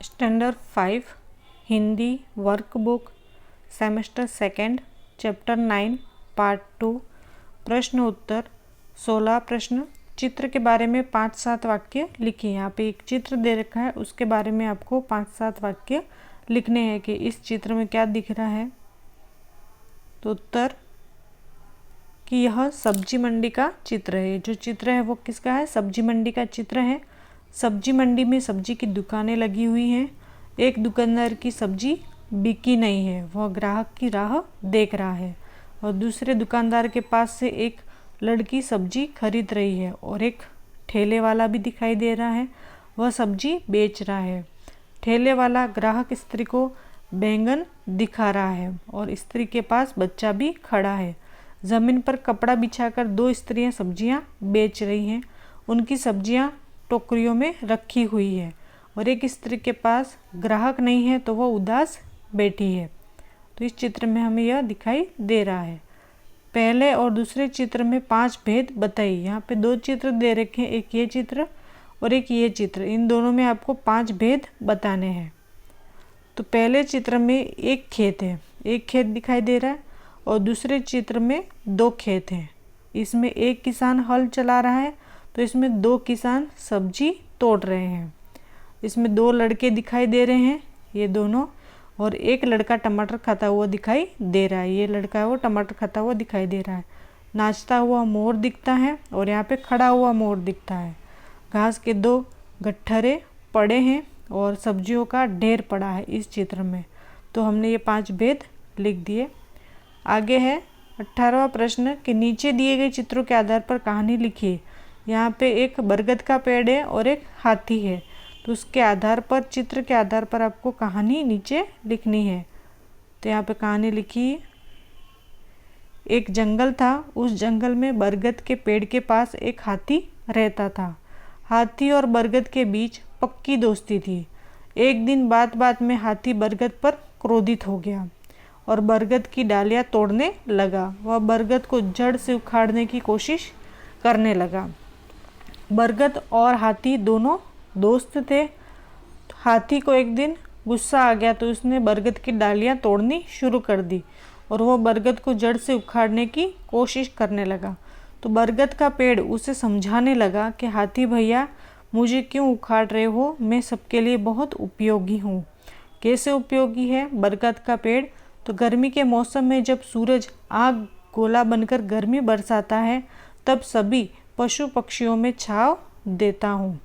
Standard 5 Hindi workbook semester second chapter 9 part 2 प्रश्न उत्तर 16 प्रश्न। चित्र के बारे में 5-7 वाक्य लिखिए। यहाँ पे एक चित्र दे रखा है, उसके बारे में आपको 5-7 वाक्य लिखने हैं कि इस चित्र में क्या दिख रहा है। तो उत्तर कि यह सब्जी मंडी का चित्र है। जो चित्र है वो किसका है? सब्जी मंडी का चित्र है। सब्जी मंडी में सब्जी की दुकानें लगी हुई हैं। एक दुकानदार की सब्जी बिकी नहीं है, वह ग्राहक की राह देख रहा है। और दूसरे दुकानदार के पास से एक लड़की सब्जी खरीद रही है और एक ठेले वाला भी दिखाई दे रहा है, वह सब्जी बेच रहा है। ठेले वाला ग्राहक स्त्री को बैंगन दिखा रहा है और स्त्री के पास बच्चा भी खड़ा है। ज़मीन पर कपड़ा बिछाकर दो स्त्रियां सब्जियां बेच रही हैं। उनकी सब्जियां टोकरियों में रखी हुई है और एक स्त्री के पास ग्राहक नहीं है तो वह उदास बैठी है। तो इस चित्र में हमें यह दिखाई दे रहा है। पहले और दूसरे चित्र में 5 भेद बताइए। यहाँ पे 2 चित्र दे रखे हैं, एक ये चित्र और एक ये चित्र। इन दोनों में आपको 5 भेद बताने हैं। तो पहले चित्र में एक खेत है, एक खेत दिखाई दे रहा है और दूसरे चित्र में 2 खेत हैं। इसमें एक किसान हल चला रहा है तो इसमें 2 किसान सब्जी तोड़ रहे हैं। इसमें 2 लड़के दिखाई दे रहे हैं, ये दोनों, और एक लड़का टमाटर खाता हुआ दिखाई दे रहा है। ये लड़का है वो टमाटर खाता हुआ दिखाई दे रहा है। नाचता हुआ मोर दिखता है और यहाँ पे खड़ा हुआ मोर दिखता है। घास के 2 गट्ठरे पड़े हैं और सब्जियों का ढेर पड़ा है इस चित्र में। तो हमने ये 5 भेद लिख दिए। आगे है 18वां प्रश्न कि नीचे दिए गए चित्रों के आधार पर कहानी लिखिए। यहाँ पे एक बरगद का पेड़ है और एक हाथी है, तो उसके आधार पर, चित्र के आधार पर आपको कहानी नीचे लिखनी है। तो यहाँ पे कहानी लिखी। एक जंगल था, उस जंगल में बरगद के पेड़ के पास एक हाथी रहता था। हाथी और बरगद के बीच पक्की दोस्ती थी। एक दिन बात बात में हाथी बरगद पर क्रोधित हो गया और बरगद की डालियाँ तोड़ने लगा। वह बरगद को जड़ से उखाड़ने की कोशिश करने लगा। बरगद और हाथी दोनों दोस्त थे। हाथी को एक दिन गुस्सा आ गया तो उसने बरगद की डालियाँ तोड़नी शुरू कर दी और वह बरगद को जड़ से उखाड़ने की कोशिश करने लगा। तो बरगद का पेड़ उसे समझाने लगा कि हाथी भैया, मुझे क्यों उखाड़ रहे हो? मैं सबके लिए बहुत उपयोगी हूँ। कैसे उपयोगी है बरगद का पेड़? तो गर्मी के मौसम में जब सूरज आग गोला बनकर गर्मी बरसाता है तब सभी पशु पक्षियों में छांव देता हूँ।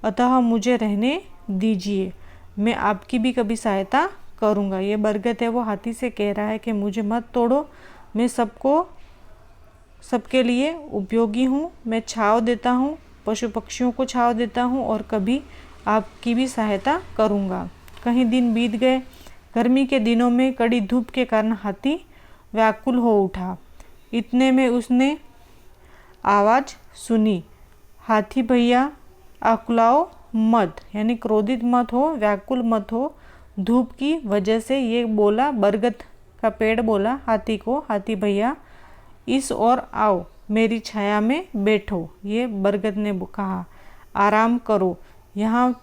अतः मुझे रहने दीजिए, मैं आपकी भी कभी सहायता करूँगा। ये बरगद है वो हाथी से कह रहा है कि मुझे मत तोड़ो, मैं सबके लिए उपयोगी हूँ। मैं छांव देता हूँ, पशु पक्षियों को छांव देता हूँ और कभी आपकी भी सहायता करूँगा। कहीं दिन बीत गए। गर्मी के दिनों में कड़ी धूप के कारण हाथी व्याकुल हो उठा। इतने में उसने आवाज़ सुनी, हाथी भैया आकुलाओ मत, यानी क्रोधित मत हो, व्याकुल मत हो धूप की वजह से। ये बोला, बरगद का पेड़ बोला हाथी को, हाथी भैया इस ओर आओ, मेरी छाया में बैठो। ये बरगद ने कहा, आराम करो, यहाँ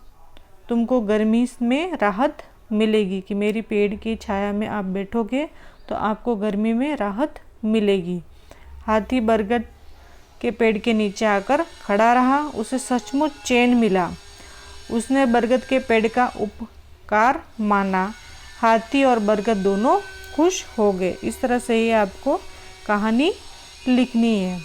तुमको गर्मी में राहत मिलेगी कि मेरी पेड़ की छाया में आप बैठोगे तो आपको गर्मी में राहत मिलेगी। हाथी बरगद के पेड़ के नीचे आकर खड़ा रहा। उसे सचमुच चैन मिला। उसने बरगद के पेड़ का उपकार माना। हाथी और बरगद दोनों खुश हो गए। इस तरह से ही आपको कहानी लिखनी है।